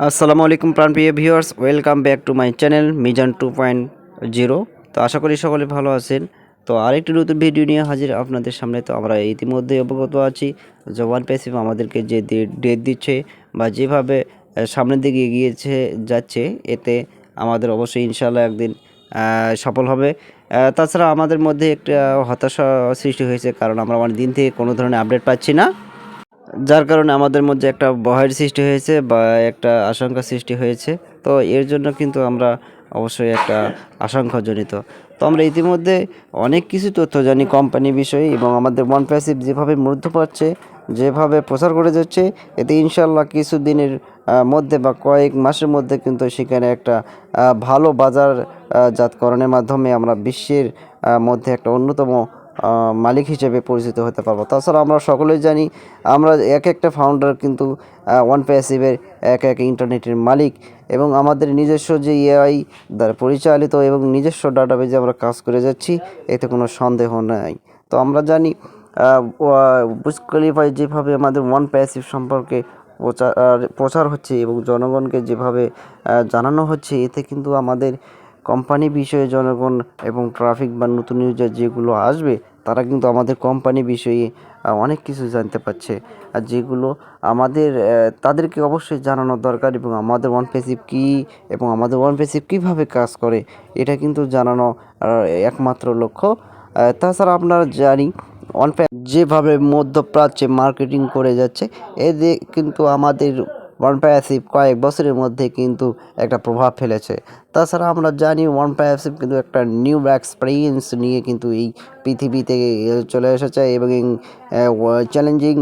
আসসালামু আলাইকুম প্রাণপ্রিয় viewers, welcome back to my channel Mizan 2.0। তো আশা করি সকলে ভালো আছেন। তো আরেকটি নতুন ভিডিও নিয়ে হাজির আপনাদের সামনে। তো আমরা ইতিমধ্যে অবগত আছি যে ওয়ান প্যাসিভ আমাদেরকে যে ডেট দিচ্ছে বা যেভাবে সামনের দিকে এগিয়েছে যাচ্ছে, এতে আমাদের অবশ্যই ইনশাআল্লাহ একদিন সফল হবে। তাছাড়া আমাদের মধ্যে একটা হতাশা সৃষ্টি হয়েছে, কারণ আমরা অনেক দিন থেকে কোনো ধরনের আপডেট পাচ্ছি না, যার কারণে আমাদের মধ্যে একটা ভয়ের সৃষ্টি হয়েছে বা একটা আশঙ্কা সৃষ্টি হয়েছে। তো এর জন্য কিন্তু আমরা অবশ্যই একটা আশঙ্কাজনিত। তো আমরা ইতিমধ্যে অনেক কিছু তথ্য জানি কোম্পানি বিষয়ে, এবং আমাদের ওয়ান প্যাসিভ যেভাবে মূর্ধ পাচ্ছে, যেভাবে প্রচার করে যাচ্ছে, এতে ইনশাল্লাহ কিছু দিনের মধ্যে বা কয়েক মাসের মধ্যে কিন্তু সেখানে একটা ভালো বাজার জাতকরণের মাধ্যমে আমরা বিশ্বের মধ্যে একটা অন্যতম মালিক হিসেবে পরিচিত হতে পারবো। তাছাড়া আমরা সকলেই জানি, আমরা এক একটা ফাউন্ডার কিন্তু ওয়ান প্যাসিভের এক এক ইন্টারনেটের মালিক, এবং আমাদের নিজস্ব যে এআই দ্বারা পরিচালিত এবং নিজস্ব ডাটাবেজে আমরা কাজ করে যাচ্ছি, এতে কোনো সন্দেহ নাই। তো আমরা জানি বুর্জ খলিফায় যেভাবে আমাদের ওয়ান প্যাসিভ সম্পর্কে প্রচার হচ্ছে এবং জনগণকে যেভাবে জানানো হচ্ছে, এতে কিন্তু আমাদের কোম্পানি বিষয়ে জনগণ এবং ট্রাফিক বা নতুন ইউজার যেগুলো আসবে, তারা কিন্তু আমাদের কোম্পানি বিষয়ে অনেক কিছু জানতে পারছে, আর যেগুলো আমাদের তাদেরকে অবশ্যই জানানো দরকার, এবং আমাদের ওয়ান প্যাসিভ কী এবং আমাদের ওয়ান প্যাসিভ কীভাবে কাজ করে, এটা কিন্তু জানানো একমাত্র লক্ষ্য। তাছাড়া আপনারা জানি ওয়ান যেভাবে মধ্যপ্রাচ্যে মার্কেটিং করে যাচ্ছে, এতে কিন্তু আমাদের ওয়ান প্যাসিভ কয়েক বছরের মধ্যে কিন্তু একটা প্রভাব ফেলেছে। তাছাড়া আমরা জানি ওয়ান প্যাসিভ কিন্তু একটা নিউ এক্সপিরিয়েন্স নিয়ে কিন্তু এই পৃথিবীতে চলে এসেছে, এবং চ্যালেঞ্জিং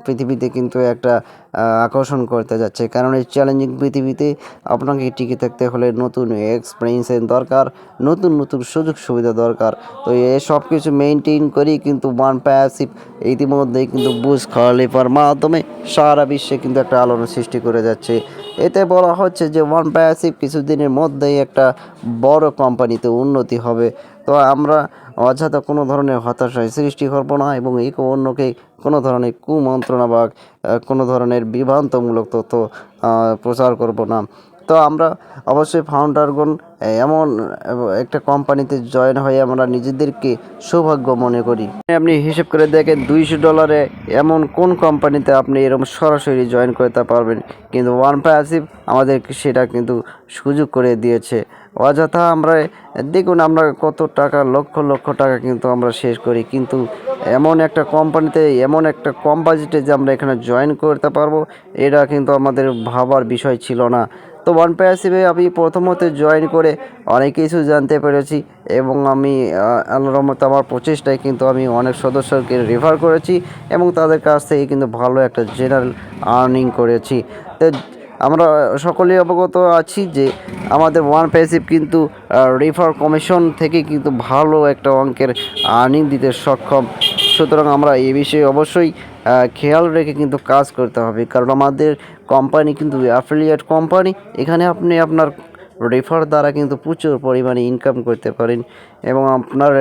পৃথিবীতে কিন্তু একটা আকর্ষণ করতে যাচ্ছে। কারণ এই চ্যালেঞ্জিং পৃথিবীতে আপনাকে টিকে থাকতে হলে নতুন এক্সপিরিয়েন্সের দরকার, নতুন নতুন সুযোগ সুবিধা দরকার। তো এই সব কিছু মেনটেন করেই কিন্তু ওয়ান প্যাসিভ ইতিমধ্যেই কিন্তু বুর্জ খলিফার মাধ্যমে সারা বিশ্বে কিন্তু একটা আলোড়ন সৃষ্টি করে যাচ্ছে। এতে বলা হচ্ছে যে ওয়ান প্যাসিভ কিছুদিনের মধ্যেই একটা বড় কোম্পানিতে উন্নতি হবে। তো আমরা অযথা কোনো ধরনের হতাশায় সৃষ্টি করব না, এবং একে অন্যকে কোনো ধরনের কুমন্ত্রণা বা কোনো ধরনের বিভ্রান্তমূলক তথ্য প্রচার করব না। তো আমরা অবশ্যই ফাউন্ডারগণ এমন একটা কোম্পানিতে জয়েন হয়ে আমরা নিজেদেরকে সৌভাগ্য মনে করি। আপনি হিসেব করে দেখেন, $200 এমন কোন কোম্পানিতে আপনি এরকম সরাসরি জয়েন করতে পারবেন, কিন্তু ওয়ান প্যাসিভ আমাদেরকে সেটা কিন্তু সুযোগ করে দিয়েছে। অযথা আমরা দেখুন, আমরা কত টাকা, লক্ষ লক্ষ টাকা কিন্তু আমরা শেষ করি, কিন্তু এমন একটা কোম্পানিতে এমন একটা কম বাজেটে যে আমরা এখানে জয়েন করতে পারবো, এটা কিন্তু আমাদের ভাবার বিষয় ছিল না। তো ওয়ান প্যাসিভে আমি প্রথমত জয়েন করে অনেক কিছু জানতে পেরেছি, এবং আমি আল্লাহর রহমতে আমার প্রচেষ্টায় কিন্তু আমি অনেক সদস্যকে রেফার করেছি, এবং তাদের কাছ থেকে কিন্তু ভালো একটা জেনারেল আর্নিং করেছি। তো আমরা সকলেই অবগত আছি যে আমাদের ওয়ান প্যাসিভ কিন্তু রেফার কমিশন থেকে কিন্তু ভালো একটা অঙ্কের আর্নিং দিতে সক্ষম। সুতরাং আমরা এই বিষয়ে অবশ্যই খেয়াল রেখে কিন্তু কাজ করতে হবে, কারণ আমাদের কোম্পানি কিন্তু অ্যাফিলিয়েট কোম্পানি। এখানে আপনি আপনার রেফার দ্বারা কিন্তু প্রচুর পরিমাণে ইনকাম করতে পারেন, এবং আপনার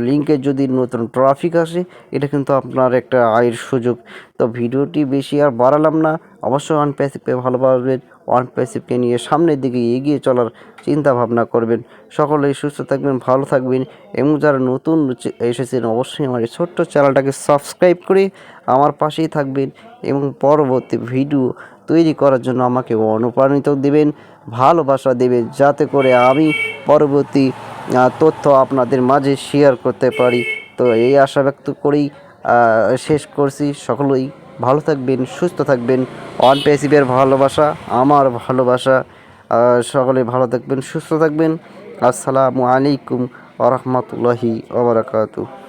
লিঙ্কে যদি নতুন ট্রাফিক আসে, এটা কিন্তু আপনার একটা আয়ের সুযোগ। তো ভিডিওটি বেশি আর বাড়ালাম না, অবশ্যই ওয়ান প্যাসিভকে ভালোবাসবেন, ওয়ান প্যাসিভকে নিয়ে সামনের দিকে এগিয়ে চলার চিন্তা ভাবনা করবেন। সকলেই সুস্থ থাকবেন, ভালো থাকবেন, এবং যারা নতুন এসেছেন অবশ্যই আমার এই ছোট্ট চ্যানেলটাকে সাবস্ক্রাইব করে আমার পাশেই থাকবেন, এবং পরবর্তী ভিডিও তৈরি করার জন্য আমাকে অনুপ্রাণিত দেবেন, ভালোবাসা দেবেন, যাতে করে আমি পরবর্তী তথ্য আপনাদের মাঝে শেয়ার করতে পারি। তো এই আশা ব্যক্ত করেই শেষ করছি। সকলেই ভালো থাকবেন, সুস্থ থাকবেন। ওয়ান প্যাসিভের ভালোবাসা আমার ভালোবাসা। সকলেই ভালো থাকবেন, সুস্থ থাকবেন। আসসালামু আলাইকুম ওয়া রাহমাতুল্লাহি ওয়া বারাকাতুহু।